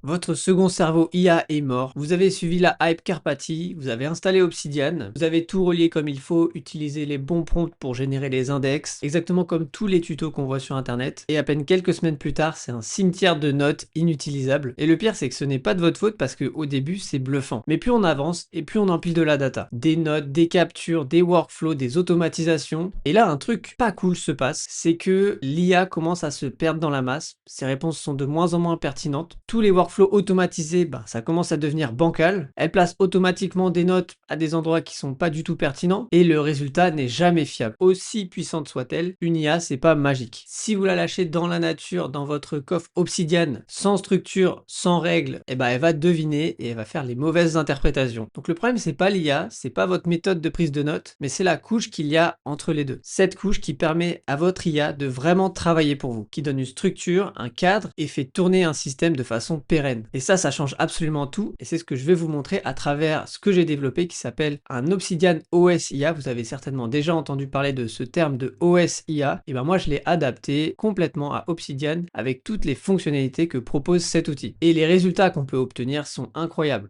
Votre second cerveau IA est mort, vous avez suivi la hype Karpati, vous avez installé Obsidian, vous avez tout relié comme il faut, utilisé les bons prompts pour générer les index, exactement comme tous les tutos qu'on voit sur internet, et à peine quelques semaines plus tard, c'est un cimetière de notes inutilisables. Et le pire, c'est que ce n'est pas de votre faute parce qu'au début, c'est bluffant. Mais plus on avance, et plus on empile de la data. Des notes, des captures, des workflows, des automatisations. Et là, un truc pas cool se passe, c'est que l'IA commence à se perdre dans la masse, ses réponses sont de moins en moins pertinentes, tous les workflows automatisés, ça commence à devenir bancal, elle place automatiquement des notes à des endroits qui sont pas du tout pertinents, et le résultat n'est jamais fiable. Aussi puissante soit-elle, une IA c'est pas magique. Si vous la lâchez dans la nature, dans votre coffre Obsidian, sans structure, sans règles, elle va deviner et elle va faire les mauvaises interprétations. Donc le problème c'est pas l'IA, c'est pas votre méthode de prise de notes, mais c'est la couche qu'il y a entre les deux. Cette couche qui permet à votre IA de vraiment travailler pour vous, qui donne une structure, un cadre et fait tourner un système de façon pérenne. Et ça change absolument tout et c'est ce que je vais vous montrer à travers ce que j'ai développé qui s'appelle un Obsidian OS IA. Vous avez certainement déjà entendu parler de ce terme de OS IA. Et ben moi je l'ai adapté complètement à Obsidian avec toutes les fonctionnalités que propose cet outil. Et les résultats qu'on peut obtenir sont incroyables.